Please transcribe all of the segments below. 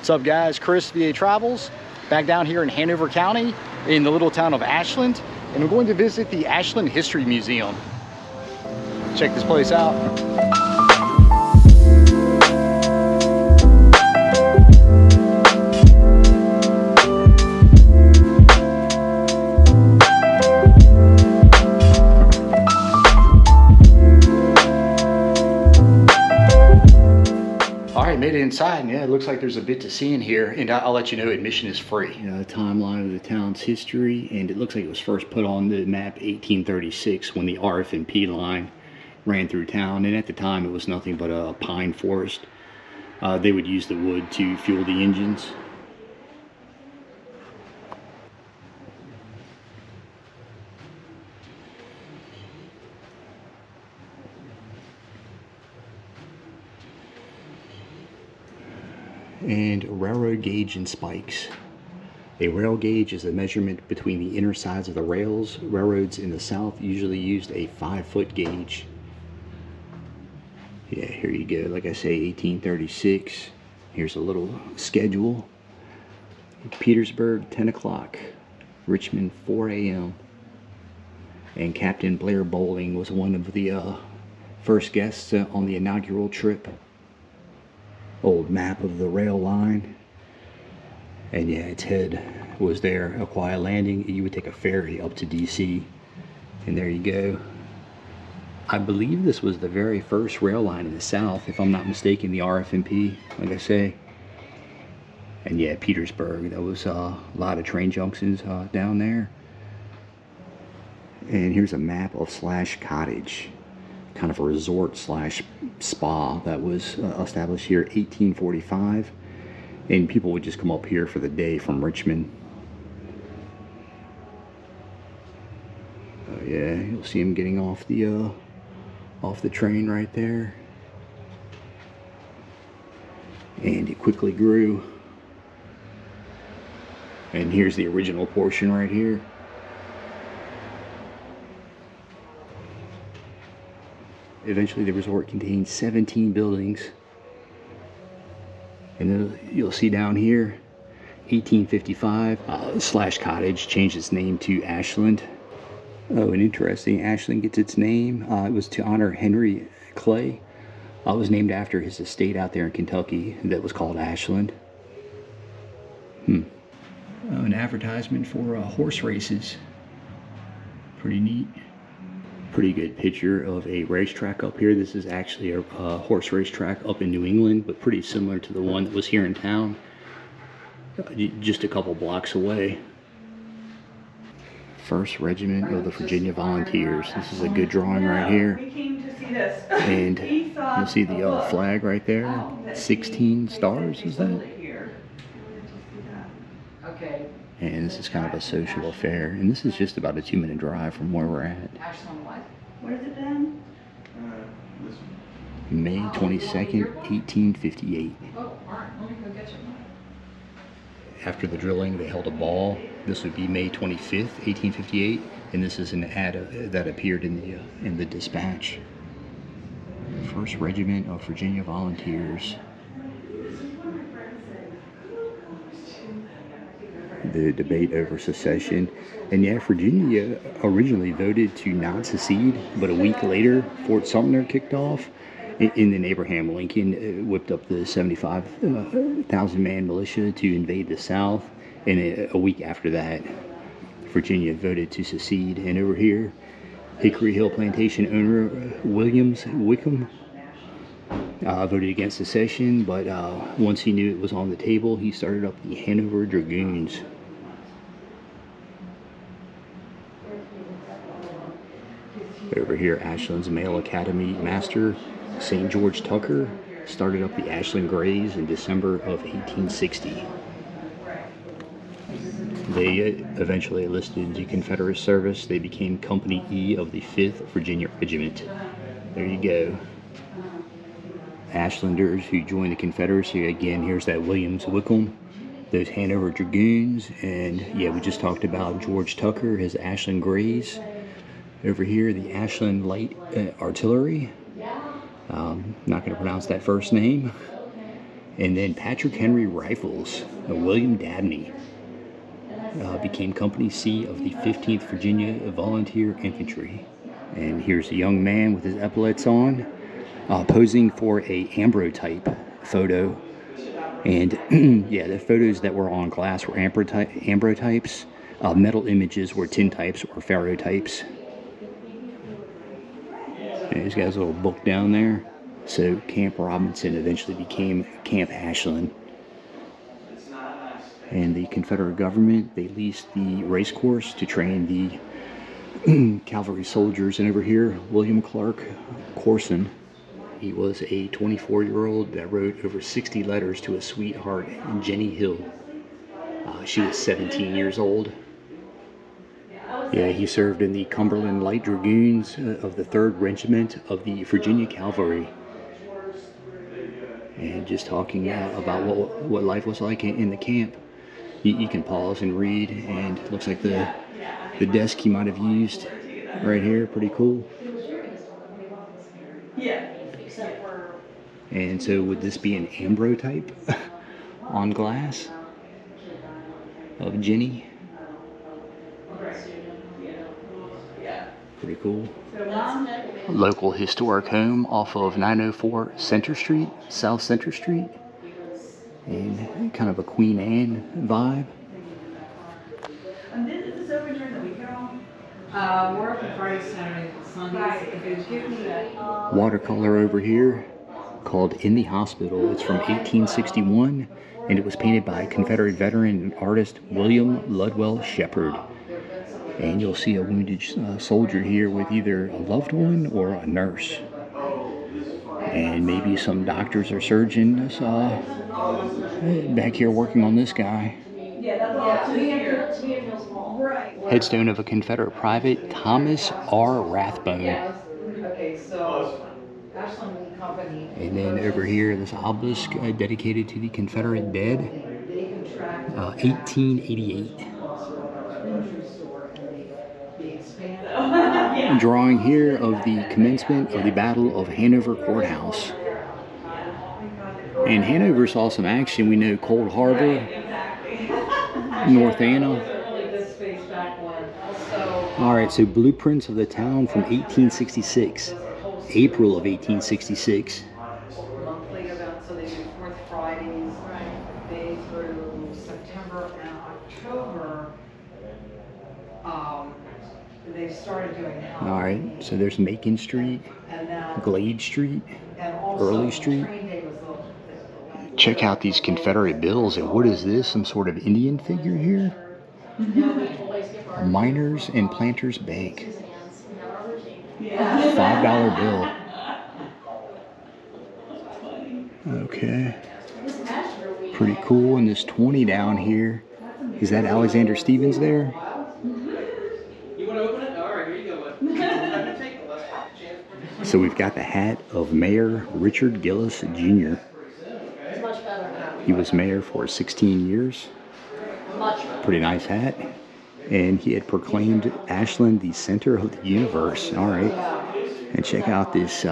What's up, guys? Chris, VA Travels, back down here in Hanover County in the little town of Ashland, and we're going to visit the Ashland History Museum. Check this place out. Made it inside, and yeah, it looks like there's a bit to see in here, and I'll let you know admission is free. A timeline of the town's history, and it looks like it was first put on the map 1836 when the RF&P line ran through town, and at the time it was nothing but a pine forest. They would use the wood to fuel the engines. And railroad gauge and spikes. A rail gauge is a measurement between the inner sides of the rails. Railroads in the South usually used a 5-foot gauge. Yeah, here you go. Like I say, 1836. Here's a little schedule. Petersburg, 10 o'clock. Richmond, 4 a.m. And Captain Blair Bowling was one of the first guests on the inaugural trip. Old map of the rail line, and yeah, its head was there. Aquia Landing. You would take a ferry up to DC, and there you go. I believe this was the very first rail line in the South, if I'm not mistaken, the RF&P, like I say. And yeah, Petersburg, that was a lot of train junctions down there. And here's a map of Slash Cottage, kind of a resort slash spa that was established here 1845, and people would just come up here for the day from Richmond. Yeah, you'll see him getting off the train right there, and it quickly grew. And here's the original portion right here. Eventually the resort contained 17 buildings, and then you'll see down here 1855 Slash Cottage changed its name to Ashland. Oh, and interesting, Ashland gets its name, it was to honor Henry Clay. It was named after his estate out there in Kentucky that was called Ashland. An advertisement for horse races, pretty neat. Pretty good picture of a racetrack up here. This is actually a horse racetrack up in New England, but pretty similar to the one that was here in town, just a couple blocks away. 1st Regiment of the Virginia Volunteers. This is a good drawing right here. And you'll see the flag right there. 16 stars, is that? Okay. And this is kind of a social affair, and this is just about a 2-minute drive from where we're at. Where is it then? May 22nd, 1858. Oh, all right. Let me go get you. After the drilling, they held a ball. This would be May 25th, 1858, and this is an ad that appeared in the dispatch. 1st Regiment of Virginia Volunteers. The debate over secession, and yeah, Virginia originally voted to not secede, but a week later Fort Sumter kicked off, and then Abraham Lincoln whipped up the 75,000 man militia to invade the South, and a week after that Virginia voted to secede. And over here, Hickory Hill Plantation owner Williams Wickham voted against secession, but once he knew it was on the table, he started up the Hanover Dragoons. Over here, Ashland's Male Academy master, St. George Tucker, started up the Ashland Greys in December of 1860. They eventually enlisted into Confederate service. They became Company E of the 5th Virginia Regiment. There you go. Ashlanders who joined the Confederacy. Again, here's that Williams Wickham, those Hanover Dragoons, and yeah, we just talked about George Tucker, his Ashland Greys. Over here, the Ashland Light Artillery. Not going to pronounce that first name. And then Patrick Henry Rifles, William Dabney, became Company C of the 15th Virginia Volunteer Infantry. And here's a young man with his epaulets on, posing for a ambrotype photo. And yeah, the photos that were on glass were ambrotypes. Metal images were tintypes or ferrotypes. And he's got his little book down there. So Camp Robinson eventually became Camp Ashland. And the Confederate government, they leased the race course to train the cavalry soldiers. And over here, William Clark Corson. He was a 24-year-old that wrote over 60 letters to a sweetheart, Jenny Hill. She was 17 years old. Yeah, he served in the Cumberland Light Dragoons of the 3rd Regiment of the Virginia Cavalry. And just talking about what life was like in the camp. You can pause and read, and it looks like the desk he might have used right here. Pretty cool. Yeah. And so would this be an ambrotype on glass of Jenny? Pretty cool. Local historic home off of 904 Center Street, South Center Street. And kind of a Queen Anne vibe. And is this open during the weekend all? We're open Friday, Saturday, Sundays. If you give me that. Watercolor over here called In the Hospital. It's from 1861, and it was painted by Confederate veteran and artist William Ludwell Shepherd. And you'll see a wounded soldier here with either a loved one or a nurse. And maybe some doctors or surgeons back here working on this guy. Yeah, that's all here. To me it feels small. Right. Headstone of a Confederate private, Thomas R. Rathbone. Okay, so Ashland Company. And then over here, this obelisk dedicated to the Confederate dead, 1888. A drawing here of the commencement of the Battle of Hanover Courthouse. And Hanover saw some action. We know Cold Harbor, North Anna. Alright, so blueprints of the town from 1866, April of 1866. Monthly events, so they do 4th Fridays, May through September and October. They started doing Halloween. Alright, so there's Macon Street, And now, Glade Street, and also Early Street. Train day was the Check out these Confederate bills. And what is this? Some sort of Indian figure here? Miners and Planters Bank. $5 bill. Okay. Pretty cool. And this 20 down here. Is that Alexander Stevens there? You want to open it? All right, here you go, bud. So we've got the hat of Mayor Richard Gillis Jr. He was mayor for 16 years. Pretty nice hat. And he had proclaimed Ashland the center of the universe. All right. And check out this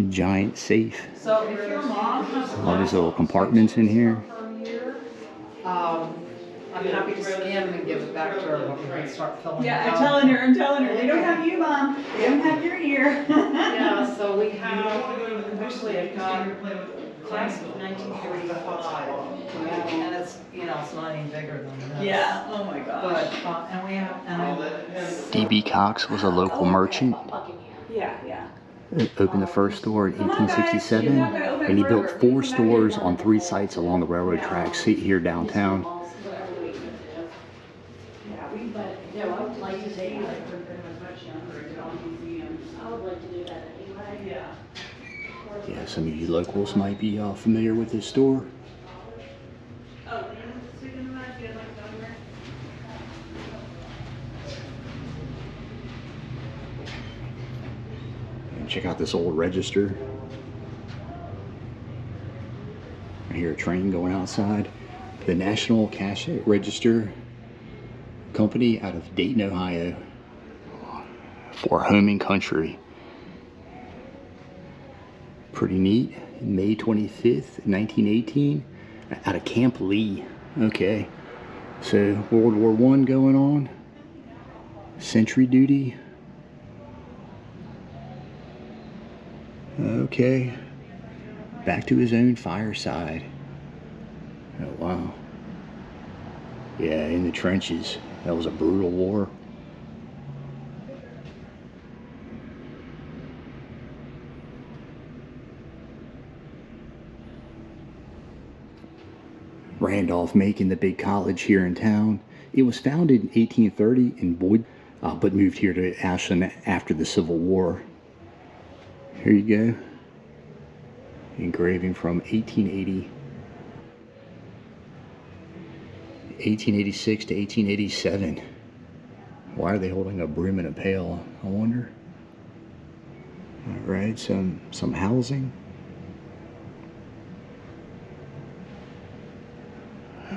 giant safe. So if your mom has All these little compartments in here. per year, I'm happy to scan them and give it back to her when we can start filling it Yeah, out. I'm telling her, they don't have you, Mom. They don't have your ear. Yeah, so we have, actually I've got class of 1935. And it's, it's not any bigger than this. Yeah, oh my gosh. But, and we have, D.B. Cox was a local merchant. Yeah. Opened the first store in 1867, and he built 4 stores on 3 sites along the railroad tracks here downtown. Yeah, some of you locals might be familiar with this store. And check out this old register. I hear a train going outside. The National Cash Register Company out of Dayton, Ohio, for home and country. Pretty neat. May 25th, 1918, out of Camp Lee. Okay, so World War I going on, sentry duty. Okay, back to his own fireside. Oh wow. Yeah, in the trenches. That was a brutal war. Randolph-Macon, the big college here in town. It was founded in 1830 in Boyd, but moved here to Ashland after the Civil War. Here you go. Engraving from 1880. 1886 to 1887. Why are they holding a broom and a pail, I wonder? All right, some housing.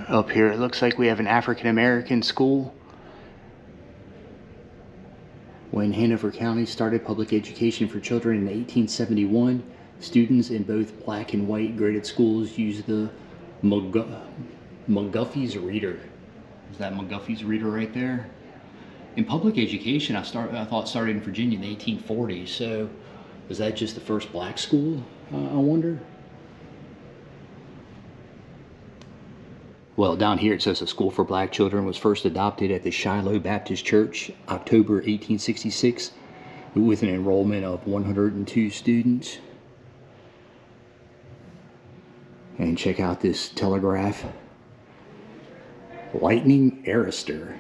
Up here it looks like we have an African American school. When Hanover County started public education for children in 1871, students in both black and white graded schools used the McGuffey's Reader. Is that McGuffey's Reader right there? In public education, I thought started in Virginia in the 1840s. So, was that just the first black school? I wonder. Well, down here it says a school for black children was first adopted at the Shiloh Baptist Church, October 1866, with an enrollment of 102 students. And check out this telegraph. Lightning arrestor.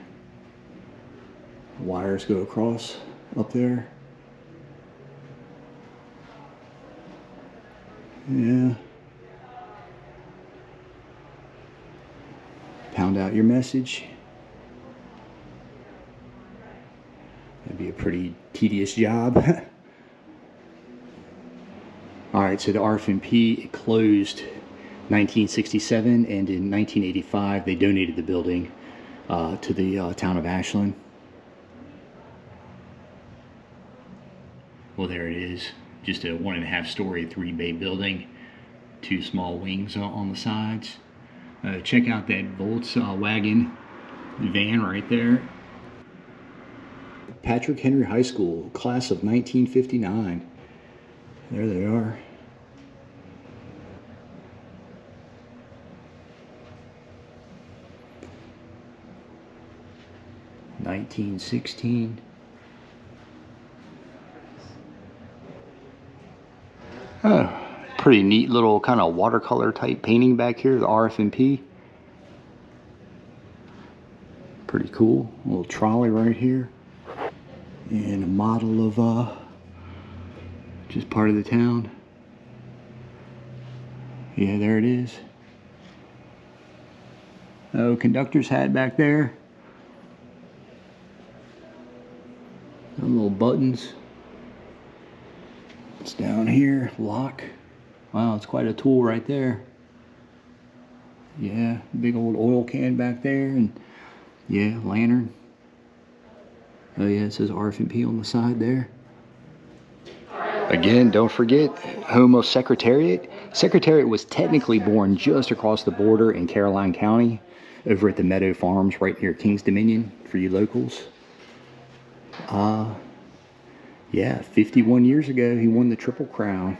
Wires go across up there. Yeah. Pound out your message. That'd be a pretty tedious job. All right, so the RF&P closed 1967, and in 1985 they donated the building to the town of Ashland. Well, there it is. Just a 1.5 story, 3-bay building. 2 small wings on the sides. Check out that Volkswagen van right there. Patrick Henry High School, class of 1959. There they are. (1916). Oh, pretty neat little kind of watercolor type painting back here, the RF&P. Pretty cool. A little trolley right here. And a model of just part of the town. Yeah, there it is. Oh, conductor's hat back there. Little buttons. It's down here, lock. Wow, it's quite a tool right there. Yeah, big old oil can back there, and yeah, lantern. Oh yeah, it says RF&P on the side there. Again, don't forget, home of Secretariat. Secretariat was technically born just across the border in Caroline County, over at the Meadow Farms right near Kings Dominion, for you locals. Yeah, 51 years ago, he won the Triple Crown.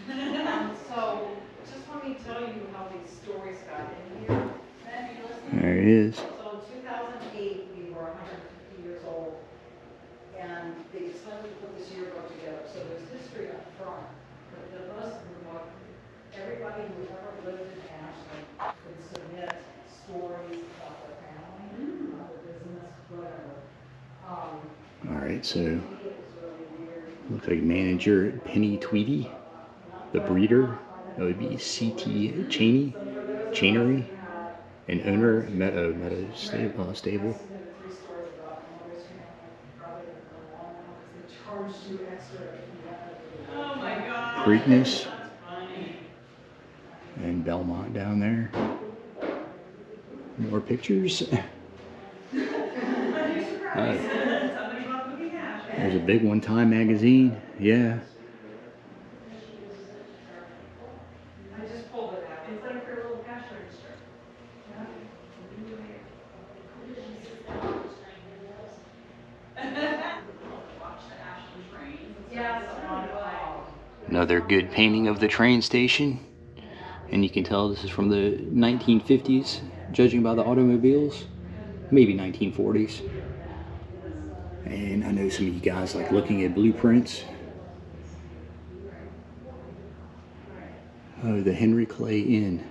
So, just let me tell you how these stories got in here. There it is. So in 2008, we were 150 years old, and they decided to put this yearbook together. So there's history up front, but the most everybody who ever lived in Ashland could submit stories about their family, about their business, whatever. All right, so looks like manager Penny Tweedy, the breeder, that would be C.T. Chainery, and owner Meadow Stable. Oh my God. Preakness and Belmont down there. More pictures. There's a big one, Time magazine. Yeah. Another good painting of the train station. And you can tell this is from the 1950s, judging by the automobiles. Maybe 1940s. And I know some of you guys like looking at blueprints. Oh, the Henry Clay Inn.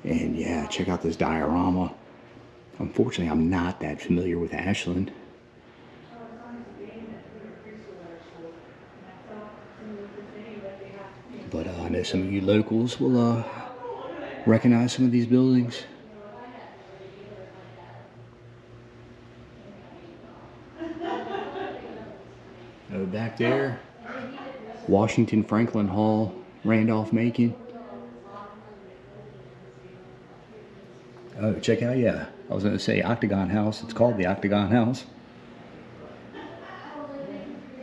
And yeah, check out this diorama. Unfortunately, I'm not that familiar with Ashland. But I know some of you locals will recognize some of these buildings. Oh, back there, Washington Franklin Hall, Randolph-Macon. Oh, check out, yeah. I was going to say Octagon House. It's called the Octagon House.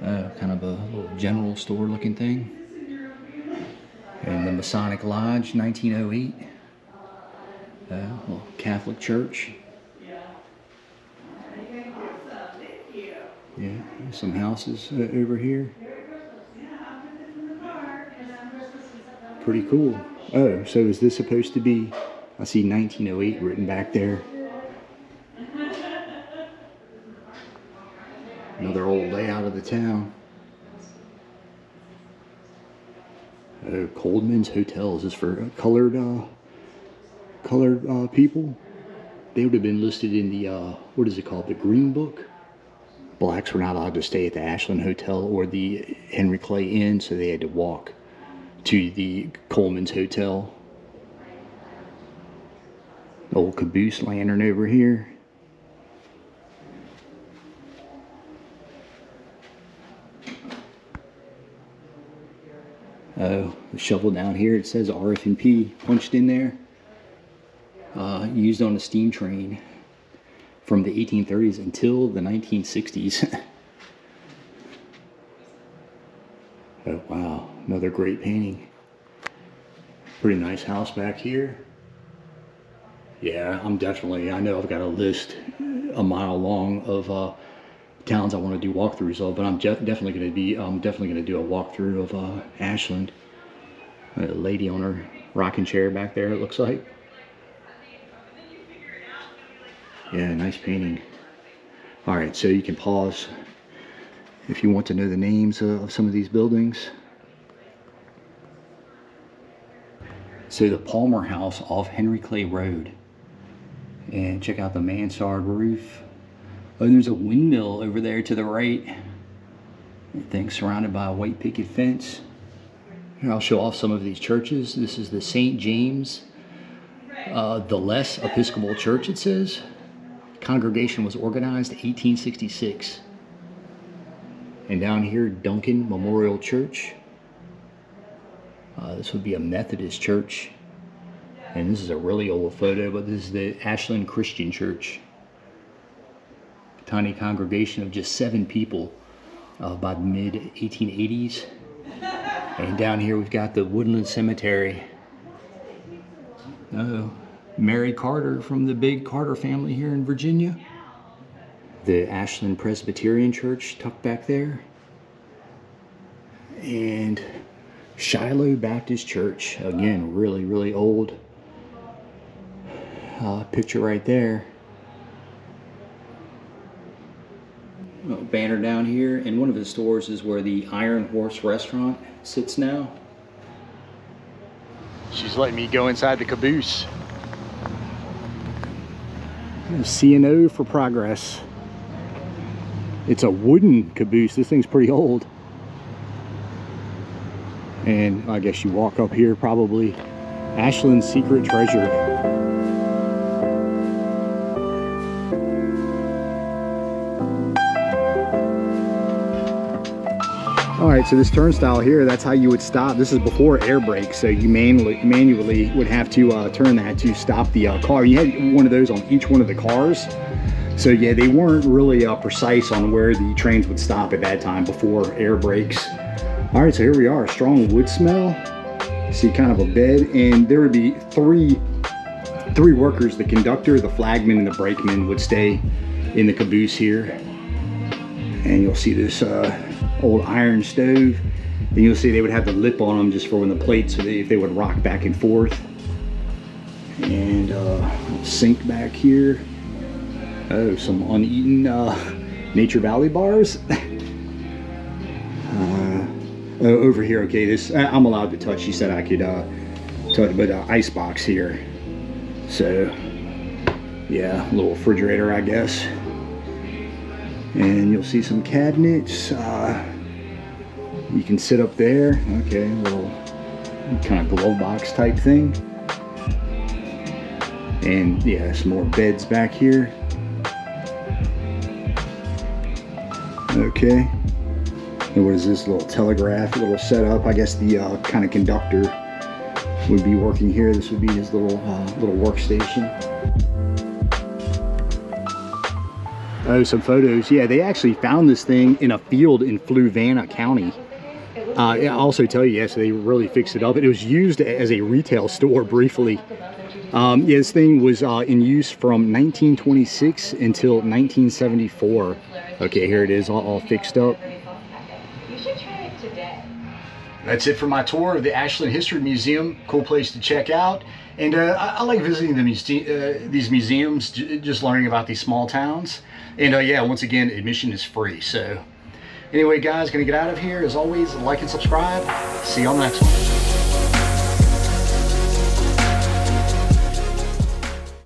Kind of a little general store looking thing. And the Masonic Lodge, 1908. Little Catholic Church. Yeah, some houses over here. Pretty cool. Oh, so is this supposed to be, I see 1908 written back there. Another old layout of the town. Oh, Coleman's Hotels is for colored people. They would have been listed in the, what is it called, the Green Book. Blacks were not allowed to stay at the Ashland Hotel or the Henry Clay Inn, so they had to walk to the Coleman's Hotel. Old caboose lantern over here. Oh, the shovel down here, it says RF&P punched in there. Used on a steam train from the 1830s until the 1960s. Oh wow, another great painting. Pretty nice house back here. Yeah, I know I've got a list a mile long of towns I want to do walkthroughs of, but I'm definitely going to do a walkthrough of Ashland. A lady on her rocking chair back there, it looks like. Yeah, nice painting. All right, so you can pause if you want to know the names of some of these buildings. So the Palmer House off Henry Clay Road. And check out the mansard roof. Oh, and there's a windmill over there to the right. That thing's surrounded by a white picket fence. Here, I'll show off some of these churches. This is the St. James, the Less Episcopal Church, it says. Congregation was organized 1866. And down here, Duncan Memorial Church. This would be a Methodist church. And this is a really old photo, but this is the Ashland Christian Church. A tiny congregation of just 7 people by the mid-1880s. And down here we've got the Woodland Cemetery. Mary Carter from the big Carter family here in Virginia. The Ashland Presbyterian Church tucked back there. And Shiloh Baptist Church. Again, really, really old. Picture right there. Banner down here. And one of the stores is where the Iron Horse restaurant sits now. She's letting me go inside the caboose. C&O for progress. It's a wooden caboose. This thing's pretty old. And I guess you walk up here probably. Ashland's Secret Treasure. Alright, so this turnstile here, that's how you would stop. This is before air brakes, so you manually would have to turn that to stop the car. You had one of those on each one of the cars. So yeah, they weren't really precise on where the trains would stop at that time before air brakes. Alright, so here we are, strong wood smell. See kind of a bed, and there would be three workers. The conductor, the flagman, and the brakeman would stay in the caboose here. And you'll see this old iron stove. And you'll see they would have the lip on them just for when the plates, so if they would rock back and forth. And sink back here. Oh, some uneaten Nature Valley bars. Over here, okay, this I'm allowed to touch. She said I could touch, but ice box here. So yeah, a little refrigerator, I guess. And you'll see some cabinets. You can sit up there. Okay, a little kind of glove box type thing. And yeah, some more beds back here. Okay. And what is this little telegraph, little setup? I guess the kind of conductor would be working here. This would be his little workstation. Oh, some photos. Yeah, they actually found this thing in a field in Fluvanna County. I'll also tell you, yes, they really fixed it up. It was used as a retail store briefly. Yeah, this thing was in use from 1926 until 1974. Okay, here it is, all fixed up. You should try it today. That's it for my tour of the Ashland History Museum. Cool place to check out. And I like visiting these museums, just learning about these small towns. And yeah, once again, admission is free. So anyway, guys, gonna get out of here. As always, like and subscribe. See you on the next one.